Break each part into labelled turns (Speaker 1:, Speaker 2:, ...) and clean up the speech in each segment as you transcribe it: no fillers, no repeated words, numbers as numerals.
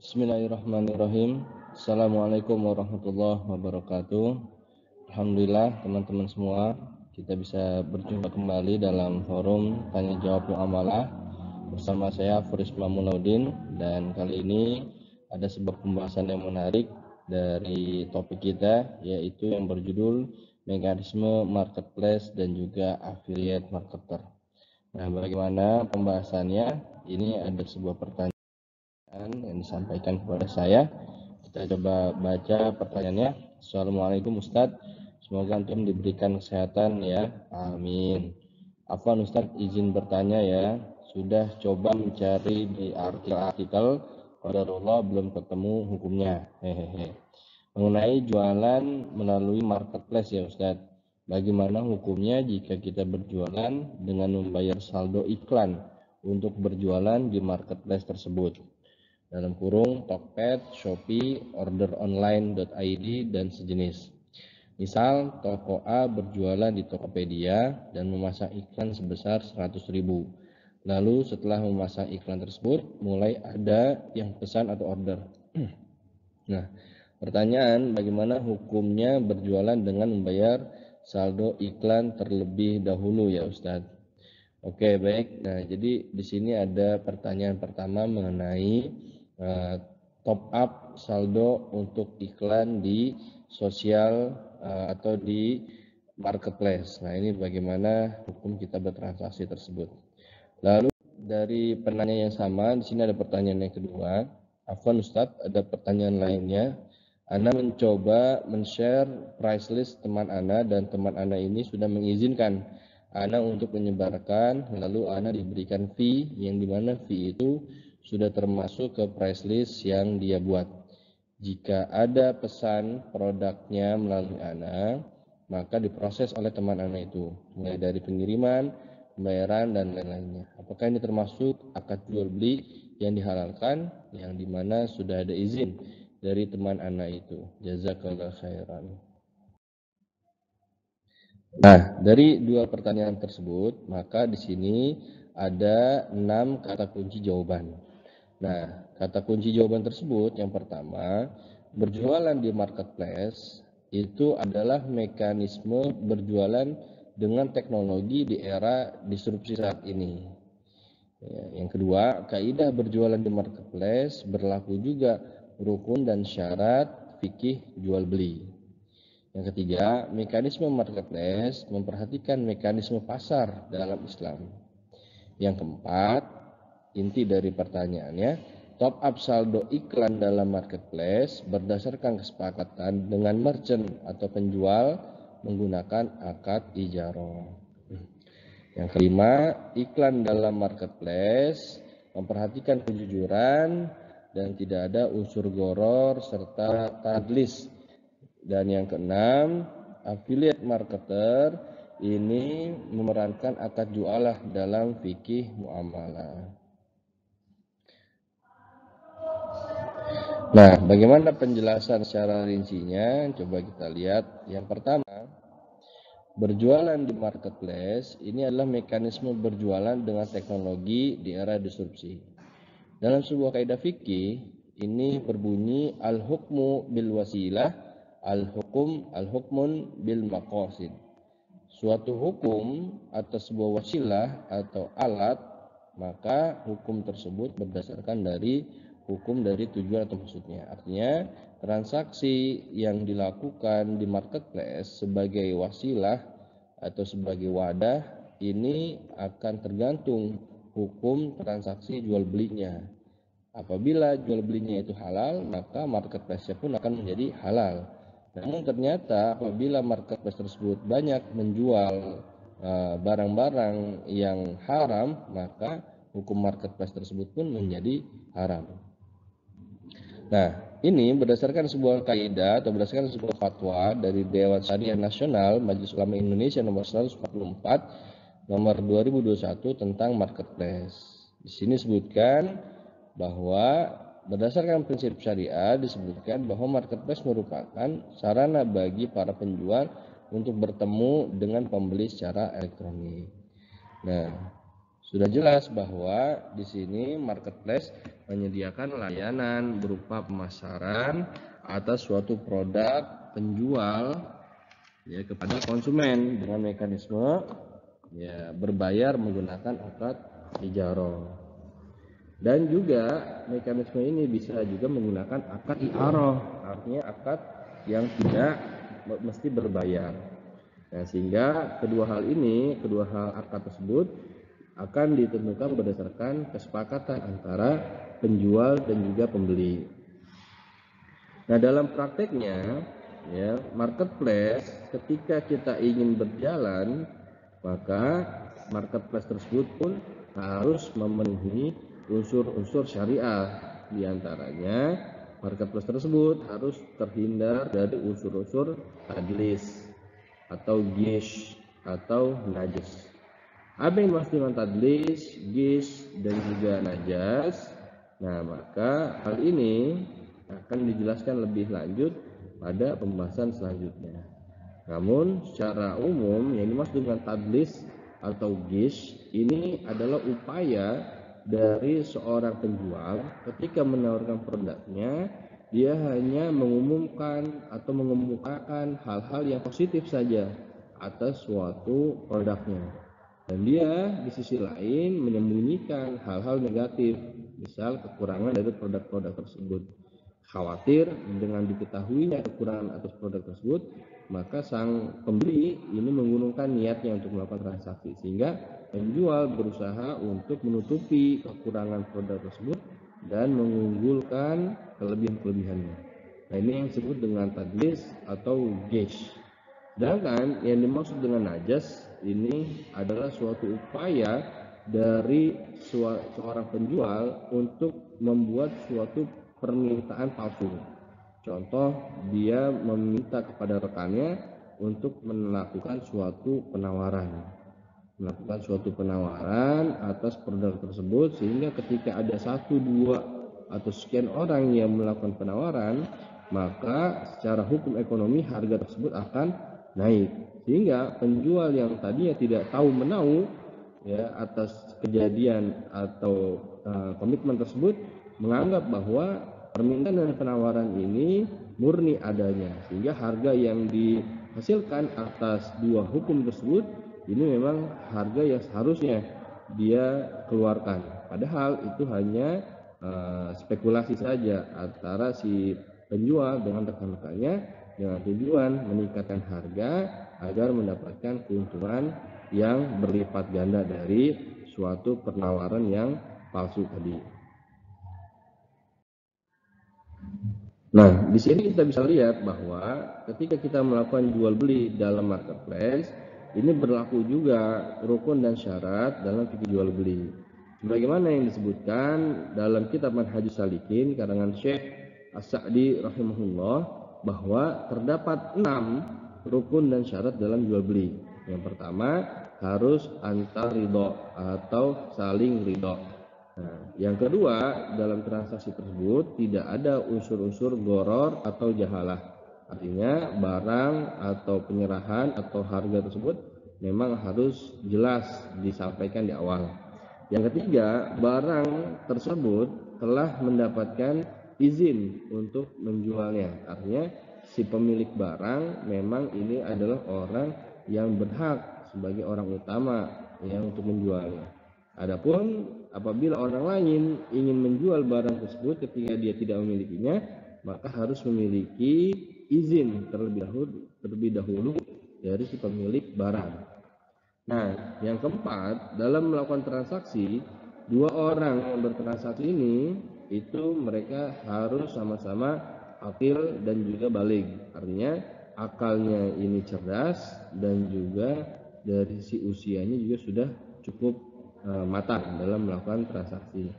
Speaker 1: Bismillahirrahmanirrahim. Assalamualaikum warahmatullahi wabarakatuh. Alhamdulillah teman-teman semua, kita bisa berjumpa kembali dalam forum tanya jawab muamalah bersama saya Furisma Munaudin, dan kali ini ada sebuah pembahasan yang menarik dari topik kita, yaitu yang berjudul mekanisme marketplace dan juga affiliate marketer. Nah, bagaimana pembahasannya? Ini ada sebuah pertanyaan yang disampaikan kepada saya. Kita coba baca pertanyaannya. Assalamualaikum Ustadz, semoga antum diberikan kesehatan ya, amin. Afwan Ustadz, izin bertanya ya, sudah coba mencari di artikel-artikel, qadarullah belum ketemu hukumnya, hehehe. Mengenai jualan melalui marketplace ya Ustadz, bagaimana hukumnya jika kita berjualan dengan membayar saldo iklan untuk berjualan di marketplace tersebut? Dalam kurung Tokped, Shopee, orderonline.id, dan sejenis. Misal, toko A berjualan di Tokopedia dan memasang iklan sebesar 100.000. Lalu setelah memasang iklan tersebut, mulai ada yang pesan atau order. Nah, pertanyaan, bagaimana hukumnya berjualan dengan membayar saldo iklan terlebih dahulu ya Ustadz? Oke, baik. Nah, jadi di sini ada pertanyaan pertama mengenai top up saldo untuk iklan di sosial atau di marketplace. Nah, ini bagaimana hukum kita bertransaksi tersebut. Lalu dari penanya yang sama, di sini ada pertanyaan yang kedua. Afwan Ustadz, ada pertanyaan lainnya. Ana mencoba men-share price list teman Ana, dan teman Ana ini sudah mengizinkan Ana untuk menyebarkan, lalu Ana diberikan fee, yang dimana fee itu sudah termasuk ke price list yang dia buat. Jika ada pesan produknya melalui Ana, maka diproses oleh teman Ana itu, mulai dari pengiriman, pembayaran, dan lain-lainnya. Apakah ini termasuk akad jual beli yang dihalalkan, yang dimana sudah ada izin dari teman Ana itu? Jazakallah khairan. Nah, dari dua pertanyaan tersebut, maka di sini ada 6 kata kunci jawaban. Nah, kata kunci jawaban tersebut yang pertama, berjualan di marketplace itu adalah mekanisme berjualan dengan teknologi di era disrupsi saat ini. Yang kedua, kaidah berjualan di marketplace berlaku juga rukun dan syarat fikih jual beli. Yang ketiga, mekanisme marketplace memperhatikan mekanisme pasar dalam Islam. Yang keempat, inti dari pertanyaannya, top up saldo iklan dalam marketplace berdasarkan kesepakatan dengan merchant atau penjual menggunakan akad ijarah. Yang kelima, iklan dalam marketplace memperhatikan kejujuran dan tidak ada unsur goror serta tadlis. Dan yang keenam, affiliate marketer ini memerankan akad jualah dalam fikih muamalah. Nah, bagaimana penjelasan secara rincinya? Coba kita lihat. Yang pertama, berjualan di marketplace ini adalah mekanisme berjualan dengan teknologi di era disrupsi. Dalam sebuah kaidah fikih, ini berbunyi al-hukmu bil wasilah, al-hukmun bil maqasid. Suatu hukum atas sebuah wasilah atau alat, maka hukum tersebut berdasarkan dari hukum dari tujuan atau maksudnya. Artinya, transaksi yang dilakukan di marketplace sebagai wasilah atau sebagai wadah ini akan tergantung hukum transaksi jual belinya. Apabila jual belinya itu halal, maka marketplace-nya pun akan menjadi halal. Namun ternyata apabila marketplace tersebut banyak menjual barang-barang yang haram, maka hukum marketplace tersebut pun menjadi haram. Nah, ini berdasarkan sebuah kaidah atau berdasarkan sebuah fatwa dari Dewan Syariah Nasional Majelis Ulama Indonesia nomor 144 nomor 2021 tentang marketplace. Di sini disebutkan bahwa berdasarkan prinsip syariah disebutkan bahwa marketplace merupakan sarana bagi para penjual untuk bertemu dengan pembeli secara elektronik. Nah, sudah jelas bahwa di sini marketplace menyediakan layanan berupa pemasaran atas suatu produk penjual ya kepada konsumen dengan mekanisme ya berbayar menggunakan akad ijarah. Dan juga mekanisme ini bisa juga menggunakan akad i'arah, artinya akad yang tidak mesti berbayar. Nah, sehingga kedua hal akad tersebut akan ditentukan berdasarkan kesepakatan antara penjual dan juga pembeli. Nah, dalam prakteknya ya, marketplace ketika kita ingin berjalan, maka marketplace tersebut pun harus memenuhi unsur-unsur syariah. Di antaranya marketplace tersebut harus terhindar dari unsur-unsur tadlis atau gish atau najis. Apa yang dimaksud dengan tadlis, gish, dan juga najas? Nah, maka hal ini akan dijelaskan lebih lanjut pada pembahasan selanjutnya. Namun secara umum yang dimaksud dengan tadlis atau gish ini adalah upaya dari seorang penjual ketika menawarkan produknya, dia hanya mengumumkan atau mengemukakan hal-hal yang positif saja atas suatu produknya. Dan dia di sisi lain menyembunyikan hal-hal negatif, misal kekurangan dari produk-produk tersebut. Khawatir dengan diketahuinya kekurangan atas produk tersebut, maka sang pembeli ini mengurungkan niatnya untuk melakukan transaksi, sehingga penjual berusaha untuk menutupi kekurangan produk tersebut dan mengunggulkan kelebihan-kelebihannya. Nah, ini yang disebut dengan tadlis atau gish. Sedangkan yang dimaksud dengan najas ini adalah suatu upaya dari seorang penjual untuk membuat suatu permintaan palsu. Contoh, dia meminta kepada rekannya untuk melakukan suatu penawaran atas produk tersebut, sehingga ketika ada 1, 2, atau sekian orang yang melakukan penawaran, maka secara hukum ekonomi harga tersebut akan naik, sehingga penjual yang tadinya tidak tahu menahu ya atas kejadian atau komitmen tersebut menganggap bahwa permintaan dan penawaran ini murni adanya, sehingga harga yang dihasilkan atas dua hukum tersebut ini memang harga yang seharusnya dia keluarkan, padahal itu hanya spekulasi saja antara si penjual dengan rekan-rekannya dengan tujuan meningkatkan harga agar mendapatkan keuntungan yang berlipat ganda dari suatu penawaran yang palsu tadi. Nah, di sini kita bisa lihat bahwa ketika kita melakukan jual beli dalam marketplace, ini berlaku juga rukun dan syarat dalam fikih jual beli. Sebagaimana yang disebutkan dalam kitab Manhajus Salikin karangan Syekh As-Sa'di rahimahullah, bahwa terdapat 6 rukun dan syarat dalam jual beli. Yang pertama, harus antar ridho atau saling ridho. Nah, yang kedua, dalam transaksi tersebut tidak ada unsur-unsur goror atau jahalah. Artinya barang atau penyerahan atau harga tersebut memang harus jelas disampaikan di awal. Yang ketiga, barang tersebut telah mendapatkan izin untuk menjualnya. Artinya si pemilik barang memang ini adalah orang yang berhak sebagai orang utama yang untuk menjualnya. Adapun apabila orang lain ingin menjual barang tersebut ketika dia tidak memilikinya, maka harus memiliki izin terlebih dahulu dari si pemilik barang. Nah, yang keempat, dalam melakukan transaksi, dua orang yang bertransaksi ini itu mereka harus sama-sama akil dan juga baligh. Artinya akalnya ini cerdas dan juga dari si usianya juga sudah cukup matang dalam melakukan transaksi.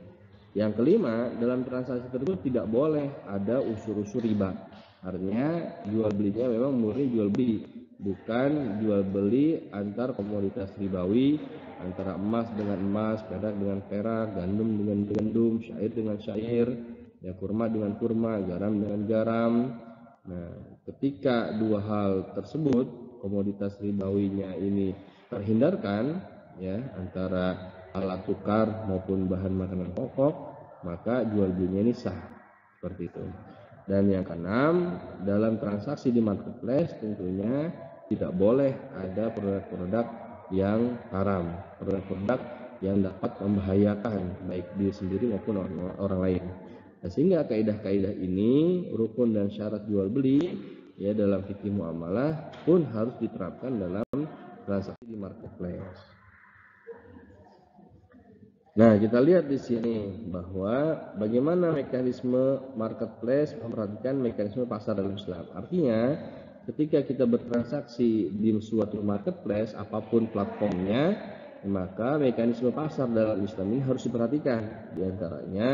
Speaker 1: Yang kelima, dalam transaksi tersebut tidak boleh ada unsur-unsur riba. Artinya jual belinya memang murni jual beli, bukan jual beli antar komoditas ribawi, antara emas dengan emas, perak dengan perak, gandum dengan gandum, syair dengan syair, ya kurma dengan kurma, garam dengan garam. Nah, ketika dua hal tersebut komoditas ribawinya ini terhindarkan ya antara alat tukar maupun bahan makanan pokok, maka jual belinya ini sah, seperti itu. Dan yang keenam, dalam transaksi di marketplace tentunya tidak boleh ada produk-produk yang haram, produk-produk yang dapat membahayakan baik diri sendiri maupun orang lain. Nah, sehingga kaidah-kaidah ini, rukun dan syarat jual beli ya dalam fikih muamalah pun harus diterapkan dalam transaksi di marketplace. Nah, kita lihat di sini bahwa bagaimana mekanisme marketplace memperhatikan mekanisme pasar dalam Islam. Artinya, ketika kita bertransaksi di suatu marketplace, apapun platformnya, maka mekanisme pasar dalam Islam ini harus diperhatikan. Di antaranya,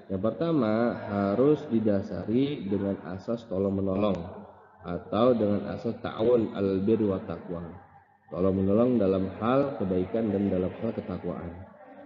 Speaker 1: yang pertama harus didasari dengan asas tolong menolong atau dengan asas ta'awun alal birri wa taqwa. Tolong menolong dalam hal kebaikan dan dalam hal ketakwaan.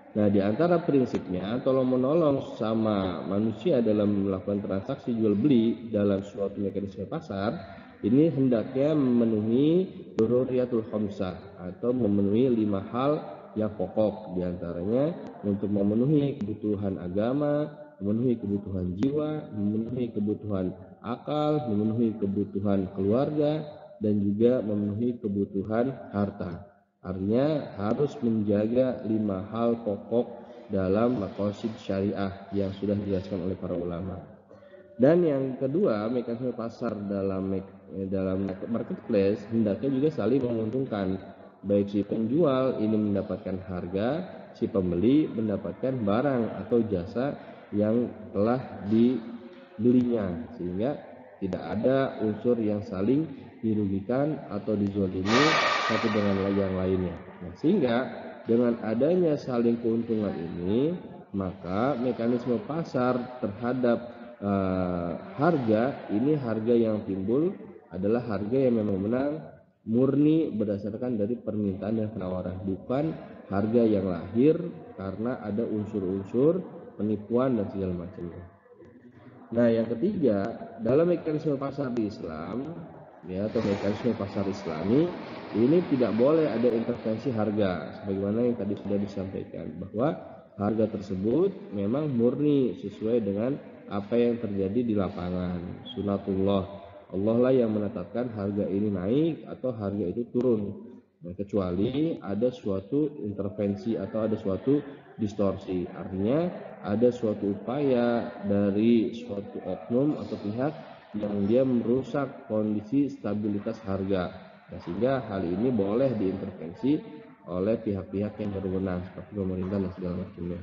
Speaker 1: Nah, di antara prinsipnya tolong menolong sama manusia dalam melakukan transaksi jual beli dalam suatu mekanisme pasar ini hendaknya memenuhi daruriyatul khamsah atau memenuhi 5 hal yang pokok, di antaranya untuk memenuhi kebutuhan agama, memenuhi kebutuhan jiwa, memenuhi kebutuhan akal, memenuhi kebutuhan keluarga, dan juga memenuhi kebutuhan harta. Artinya harus menjaga 5 hal pokok dalam maqasid syariah yang sudah dijelaskan oleh para ulama. Dan yang kedua, mekanisme pasar dalam marketplace hendaknya juga saling menguntungkan. Baik si penjual ini mendapatkan harga, si pembeli mendapatkan barang atau jasa yang telah dibelinya, sehingga tidak ada unsur yang saling dirugikan atau dizolimi satu dengan yang lainnya. Nah, sehingga dengan adanya saling keuntungan ini, maka mekanisme pasar terhadap harga ini, harga yang timbul adalah harga yang memang benar murni berdasarkan dari permintaan dan penawaran, bukan harga yang lahir karena ada unsur-unsur penipuan dan segala macamnya. Nah, yang ketiga, dalam mekanisme pasar di Islam ya atau mekanisme pasar Islami ini tidak boleh ada intervensi harga, sebagaimana yang tadi sudah disampaikan bahwa harga tersebut memang murni sesuai dengan apa yang terjadi di lapangan, sunatullah. Allah lah yang menetapkan harga ini naik atau harga itu turun. Nah, kecuali ada suatu intervensi atau ada suatu distorsi, artinya ada suatu upaya dari suatu oknum atau pihak yang dia merusak kondisi stabilitas harga. Nah, sehingga hal ini boleh diintervensi oleh pihak-pihak yang berwenang seperti pemerintah dan segala macamnya.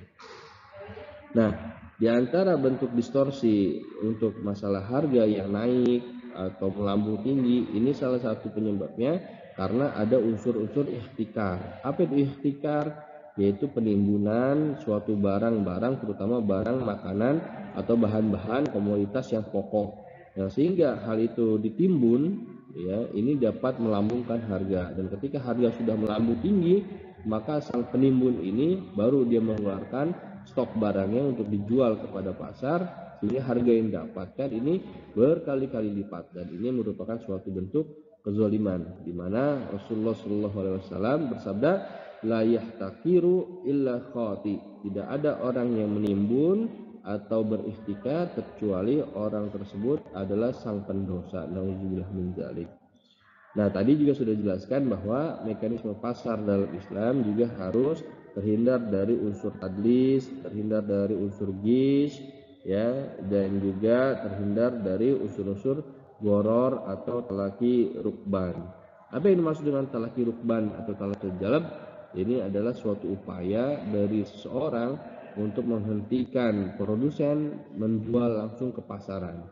Speaker 1: Nah, di antara bentuk distorsi untuk masalah harga yang naik atau melambung tinggi, ini salah satu penyebabnya karena ada unsur-unsur ihtikar. Apa itu ihtikar? Yaitu penimbunan suatu barang-barang, terutama barang makanan atau bahan-bahan komoditas yang pokok. Nah, sehingga hal itu ditimbun, ya, ini dapat melambungkan harga. Dan ketika harga sudah melambung tinggi, maka sang penimbun ini baru dia mengeluarkan stok barangnya untuk dijual kepada pasar, sehingga harga yang didapatkan ini berkali-kali lipat. Dan ini merupakan suatu bentuk kezaliman, di mana Rasulullah SAW bersabda, la yahtakiru illa khati. Tidak ada orang yang menimbun atau berikhtikar kecuali orang tersebut adalah sang pendosa. Nauzubillah min dzalik. Nah, tadi juga sudah dijelaskan bahwa mekanisme pasar dalam Islam juga harus terhindar dari unsur tadlis, terhindar dari unsur ghish, ya, dan juga terhindar dari unsur-unsur goror atau talaki rukban. Apa yang dimaksud dengan talaki rukban atau talaki jalab? Ini adalah suatu upaya dari seseorang untuk menghentikan produsen menjual langsung ke pasaran,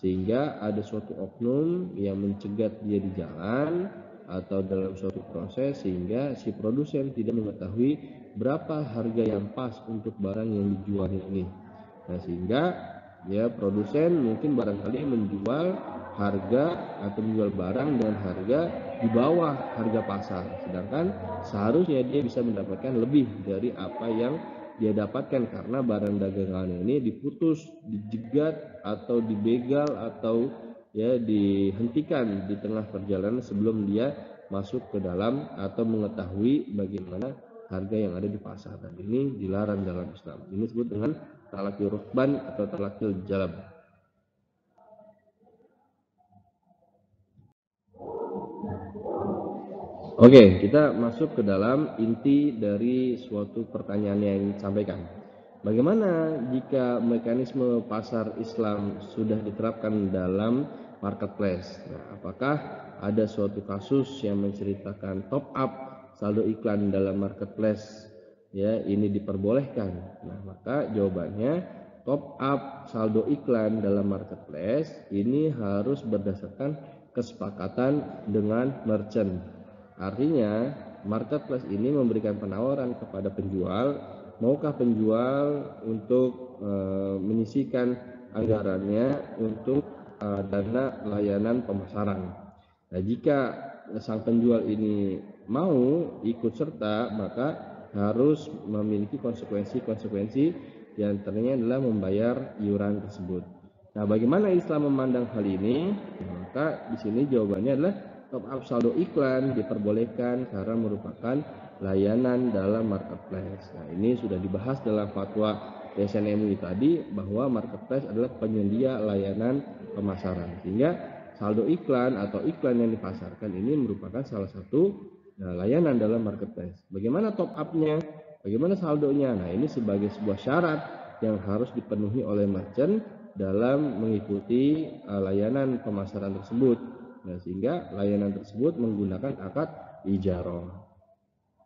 Speaker 1: sehingga ada suatu oknum yang mencegat dia di jalan atau dalam suatu proses, sehingga si produsen tidak mengetahui berapa harga yang pas untuk barang yang dijual ini. Nah, sehingga ya produsen mungkin barangkali menjual harga atau menjual barang dengan harga di bawah harga pasar, sedangkan seharusnya dia bisa mendapatkan lebih dari apa yang dia dapatkan karena barang dagangannya ini diputus, dijegat atau dibegal atau ya dihentikan di tengah perjalanan sebelum dia masuk ke dalam atau mengetahui bagaimana harga yang ada di pasar. Dan ini dilarang dalam Islam. Ini disebut dengan talaqi rukban atau talaqi jalab. Oke, kita masuk ke dalam inti dari suatu pertanyaan yang disampaikan. Bagaimana jika mekanisme pasar Islam sudah diterapkan dalam marketplace? Nah, apakah ada suatu kasus yang menceritakan top up saldo iklan dalam marketplace? Ya, ini diperbolehkan. Nah, maka jawabannya top up saldo iklan dalam marketplace ini harus berdasarkan kesepakatan dengan merchant. Artinya, marketplace ini memberikan penawaran kepada penjual, maukah penjual untuk menyisihkan anggarannya untuk dana layanan pemasaran. Nah, jika sang penjual ini mau ikut serta, maka harus memiliki konsekuensi yang antaranya adalah membayar iuran tersebut. Nah, bagaimana Islam memandang hal ini? Maka di sini jawabannya adalah top up saldo iklan diperbolehkan karena merupakan layanan dalam marketplace. Nah, ini sudah dibahas dalam fatwa DSN MUI tadi bahwa marketplace adalah penyedia layanan pemasaran. Sehingga saldo iklan atau iklan yang dipasarkan ini merupakan salah satu layanan dalam marketplace. Bagaimana top up-nya? Bagaimana saldonya? Nah, ini sebagai sebuah syarat yang harus dipenuhi oleh merchant dalam mengikuti layanan pemasaran tersebut. Nah, sehingga layanan tersebut menggunakan akad ijarah.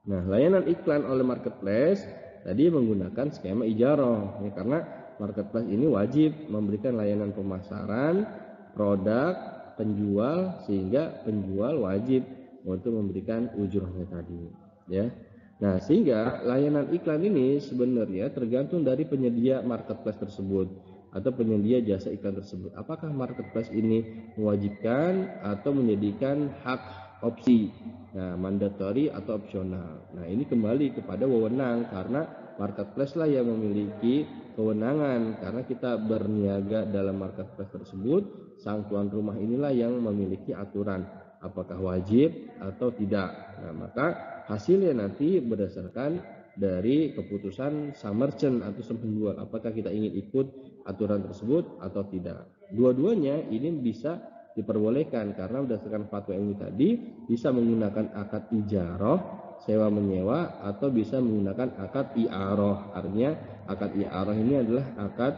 Speaker 1: Nah, layanan iklan oleh marketplace tadi menggunakan skema ijarah, ya, karena marketplace ini wajib memberikan layanan pemasaran produk penjual sehingga penjual wajib untuk memberikan ujurnya tadi, ya. Nah, sehingga layanan iklan ini sebenarnya tergantung dari penyedia marketplace tersebut atau penyedia jasa iklan tersebut. Apakah marketplace ini mewajibkan atau menyediakan hak opsi, nah, mandatory atau opsional. Nah, ini kembali kepada wewenang karena marketplace lah yang memiliki kewenangan karena kita berniaga dalam marketplace tersebut. Sang tuan rumah inilah yang memiliki aturan apakah wajib atau tidak. Nah, maka hasilnya nanti berdasarkan dari keputusan sang merchant atau sang penjual apakah kita ingin ikut aturan tersebut atau tidak. Dua-duanya ini bisa diperbolehkan karena berdasarkan fatwa MUI tadi bisa menggunakan akad ijarah sewa menyewa atau bisa menggunakan akad i'arah. Artinya akad i'arah ini adalah akad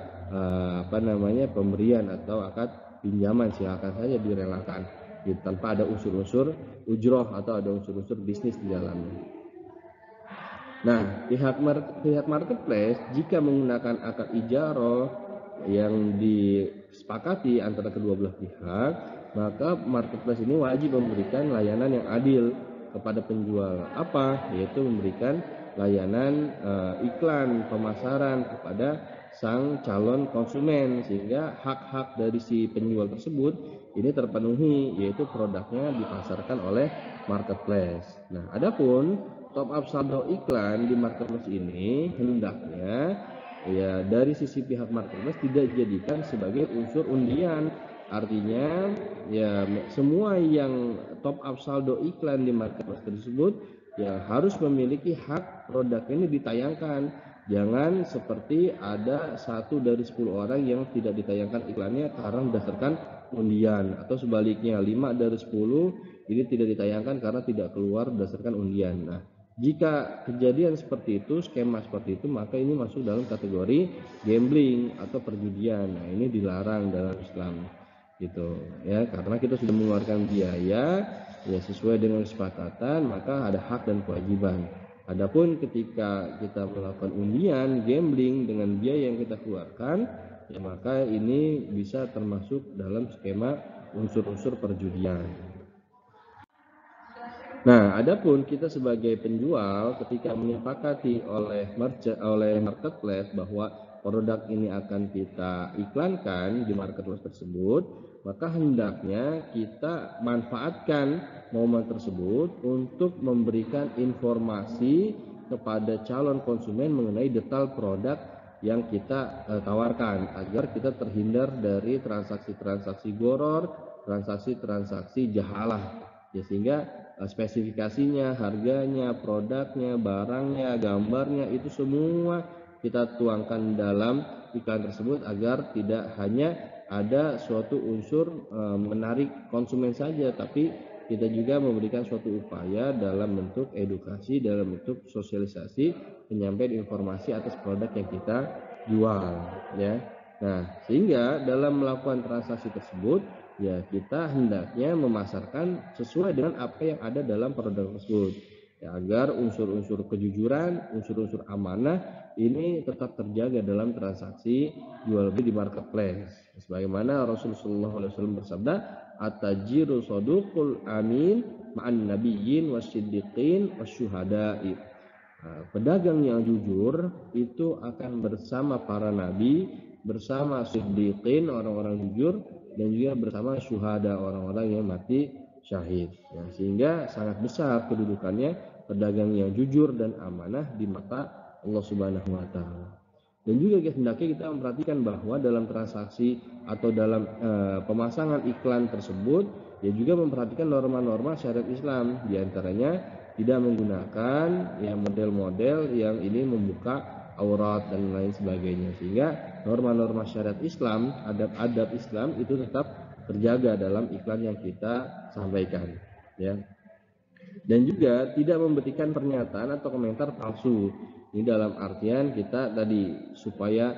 Speaker 1: pemberian atau akad pinjaman, silakan saja direlakan gitu, tanpa ada unsur-unsur ujroh atau ada unsur-unsur bisnis di dalamnya. Nah, pihak marketplace jika menggunakan akad ijarah yang disepakati antara kedua belah pihak, maka marketplace ini wajib memberikan layanan yang adil kepada penjual. Apa? Yaitu memberikan layanan iklan pemasaran kepada sang calon konsumen sehingga hak-hak dari si penjual tersebut ini terpenuhi, yaitu produknya dipasarkan oleh marketplace. Nah, adapun top up saldo iklan di marketplace ini hendaknya ya dari sisi pihak marketplace tidak dijadikan sebagai unsur undian. Artinya ya semua yang top up saldo iklan di marketplace tersebut ya harus memiliki hak produk ini ditayangkan. Jangan seperti ada 1 dari 10 orang yang tidak ditayangkan iklannya karena berdasarkan undian, atau sebaliknya 5 dari 10 ini tidak ditayangkan karena tidak keluar berdasarkan undian. Nah, jika kejadian seperti itu, skema seperti itu, maka ini masuk dalam kategori gambling atau perjudian. Nah, ini dilarang dalam Islam gitu ya, karena kita sudah mengeluarkan biaya ya sesuai dengan kesepakatan, maka ada hak dan kewajiban. Adapun ketika kita melakukan undian, gambling dengan biaya yang kita keluarkan, ya maka ini bisa termasuk dalam skema unsur-unsur perjudian. Nah, adapun kita sebagai penjual ketika menyepakati oleh marketplace bahwa produk ini akan kita iklankan di marketplace tersebut, maka hendaknya kita manfaatkan momen tersebut untuk memberikan informasi kepada calon konsumen mengenai detail produk yang kita tawarkan agar kita terhindar dari transaksi-transaksi goror, transaksi-transaksi jahalah. Ya, sehingga spesifikasinya, harganya, produknya, barangnya, gambarnya itu semua kita tuangkan dalam iklan tersebut agar tidak hanya ada suatu unsur menarik konsumen saja, tapi kita juga memberikan suatu upaya dalam bentuk edukasi, dalam bentuk sosialisasi, penyampaian informasi atas produk yang kita jual, ya. Nah, sehingga dalam melakukan transaksi tersebut, ya kita hendaknya memasarkan sesuai dengan apa yang ada dalam produk tersebut, ya, agar unsur-unsur kejujuran, unsur-unsur amanah ini tetap terjaga dalam transaksi jual beli di marketplace. Sebagaimana Rasulullah SAW bersabda, "At-tajiru saduqul amin ma'an nabiyyin wasiddiqin wasyuhada'i." Pedagang yang jujur itu akan bersama para nabi, bersama siddiqin, orang-orang jujur, dan juga bersama syuhada, orang-orang yang mati syahid. Ya, sehingga sangat besar kedudukannya pedagang yang jujur dan amanah di mata Allah Subhanahu wa taala. Dan juga hendaknya kita memperhatikan bahwa dalam transaksi atau dalam pemasangan iklan tersebut, ya juga memperhatikan norma-norma syariat Islam, di antaranya tidak menggunakan ya model-model yang ini membuka aurat dan lain sebagainya, sehingga norma-norma syariat Islam, adab-adab Islam itu tetap terjaga dalam iklan yang kita sampaikan, ya. Dan juga tidak memberikan pernyataan atau komentar palsu. Ini dalam artian kita tadi supaya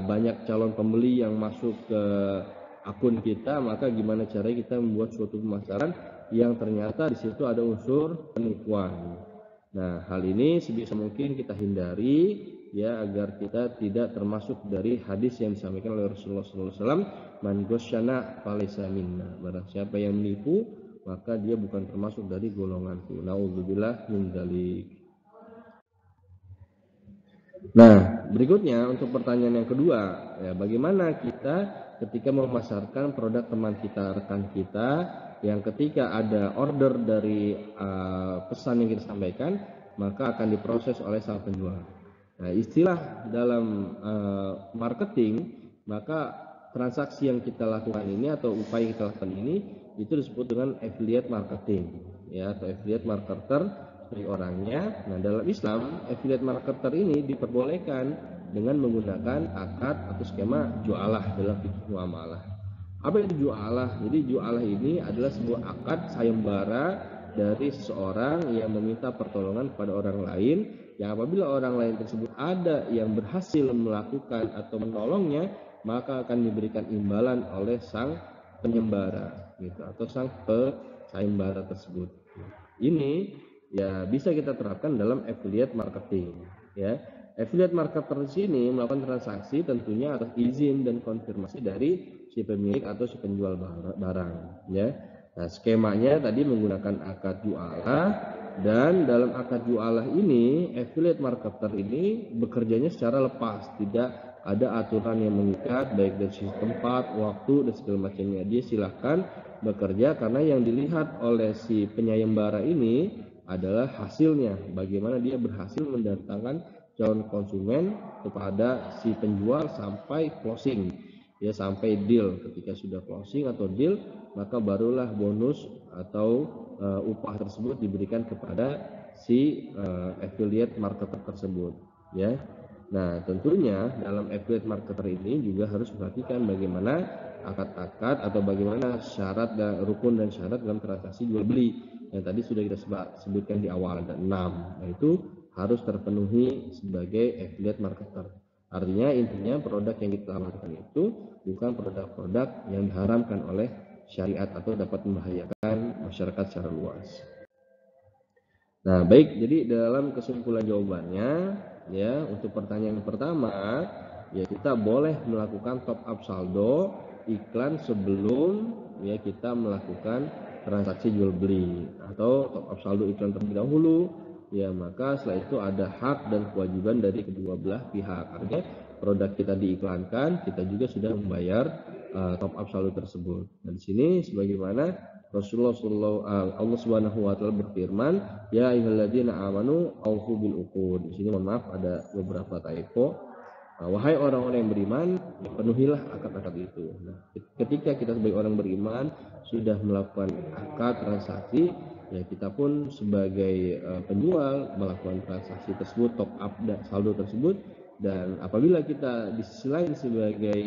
Speaker 1: banyak calon pembeli yang masuk ke akun kita, maka gimana caranya kita membuat suatu pemasaran yang ternyata di situ ada unsur penipuan. Nah, hal ini sebisa mungkin kita hindari, ya, agar kita tidak termasuk dari hadis yang disampaikan oleh Rasulullah SAW, "Man ghasyana falaysa minna." Barang siapa yang menipu, maka dia bukan termasuk dari golonganku. Nauzubillah min dzalik. Nah, berikutnya untuk pertanyaan yang kedua, ya, bagaimana kita ketika memasarkan produk teman kita, rekan kita, yang ketika ada order dari pesan yang kita sampaikan, maka akan diproses oleh sang penjual. Nah, istilah dalam marketing, maka transaksi yang kita lakukan ini atau upaya yang kita lakukan ini itu disebut dengan affiliate marketing, ya, atau affiliate marketer dari orangnya. Nah, dalam Islam affiliate marketer ini diperbolehkan dengan menggunakan akad atau skema jualah dalam fikih muamalah. Apa itu jualah? Jadi jualah ini adalah sebuah akad sayembara dari seseorang yang meminta pertolongan kepada orang lain, yang apabila orang lain tersebut ada yang berhasil melakukan atau menolongnya, maka akan diberikan imbalan oleh sang penyembara, gitu, atau sang pesayembara tersebut. Ini ya bisa kita terapkan dalam affiliate marketing, ya. Affiliate marketer di sini melakukan transaksi tentunya atas izin dan konfirmasi dari si pemilik atau si penjual barang, ya. Nah, skemanya tadi menggunakan akad jualah, dan dalam akad jualah ini affiliate marketer ini bekerjanya secara lepas, tidak ada aturan yang mengikat baik dari sisi tempat, waktu, dan segala macamnya. Dia silahkan bekerja karena yang dilihat oleh si penyayembara ini adalah hasilnya, bagaimana dia berhasil mendatangkan calon konsumen kepada si penjual sampai closing, ya, sampai deal. Ketika sudah closing atau deal, maka barulah bonus atau upah tersebut diberikan kepada si affiliate marketer tersebut, ya. Nah, tentunya dalam affiliate marketer ini juga harus perhatikan bagaimana akad-akad atau bagaimana syarat dan rukun dan syarat dalam transaksi jual beli yang tadi sudah kita sebutkan di awal, ada 6. Nah, itu harus terpenuhi sebagai affiliate marketer. Artinya intinya produk yang kita tawarkan itu bukan produk-produk yang diharamkan oleh syariat atau dapat membahayakan masyarakat secara luas. Nah, baik, jadi dalam kesimpulan jawabannya, ya, untuk pertanyaan pertama, ya, kita boleh melakukan top up saldo iklan sebelum, ya, kita melakukan transaksi jual beli, atau top up saldo iklan terlebih dahulu, ya, maka setelah itu ada hak dan kewajiban dari kedua belah pihak. Artinya produk kita diiklankan, kita juga sudah membayar top up saldo tersebut. Dan di sini sebagaimana Allah Subhanahu wa taala berfirman, ya ayyuhalladzina amanu aufu bil uqud. Di sini mohon maaf ada beberapa typo. Wahai orang-orang yang beriman, ya, penuhilah akad-akad itu. Nah, ketika kita sebagai orang beriman sudah melakukan akad transaksi, ya, kita pun sebagai penjual melakukan transaksi tersebut, top up saldo tersebut, Dan apabila kita di sisi lain sebagai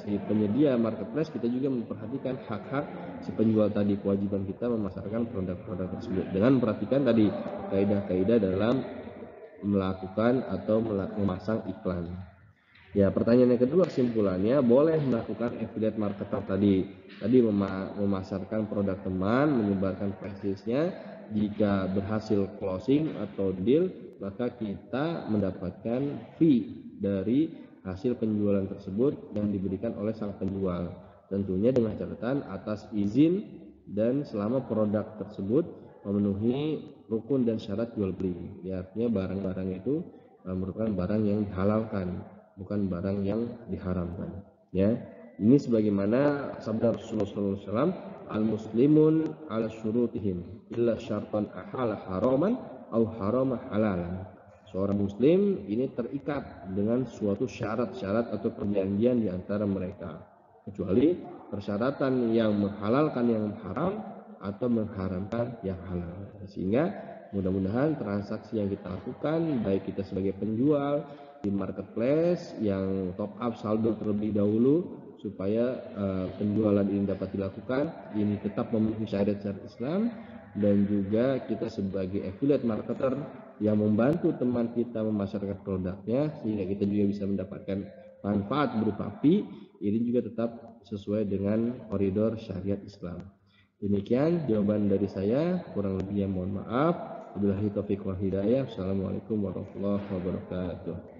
Speaker 1: si penyedia marketplace, kita juga memperhatikan hak-hak si penjual tadi, kewajiban kita memasarkan produk-produk tersebut dengan memperhatikan tadi kaidah-kaidah dalam melakukan atau memasang iklan. Ya, pertanyaan yang kedua kesimpulannya, boleh melakukan affiliate marketer tadi memasarkan produk teman, menyebarkan flashdisknya. Jika berhasil closing atau deal, maka kita mendapatkan fee dari hasil penjualan tersebut yang diberikan oleh sang penjual. Tentunya dengan catatan atas izin dan selama produk tersebut memenuhi rukun dan syarat jual beli. Ya, artinya barang-barang itu merupakan barang yang dihalalkan, bukan barang yang diharamkan. Ya, ini sebagaimana sabda Rasulullah SAW, al-muslimun ala syurutihim illa syartan ahala haraman au harama halalan. Seorang muslim ini terikat dengan suatu syarat-syarat atau perjanjian di antara mereka, kecuali persyaratan yang menghalalkan yang haram atau mengharamkan yang halal. Sehingga mudah-mudahan transaksi yang kita lakukan, baik kita sebagai penjual di marketplace yang top up saldo terlebih dahulu supaya penjualan ini dapat dilakukan, ini tetap memenuhi syariat Islam, dan juga kita sebagai affiliate marketer yang membantu teman kita memasarkan produknya sehingga kita juga bisa mendapatkan manfaat berupa fee, ini juga tetap sesuai dengan koridor syariat Islam. Demikian jawaban dari saya, kurang lebihnya mohon maaf. Wabillahi taufiq wal hidayah. Assalamualaikum warahmatullahi wabarakatuh.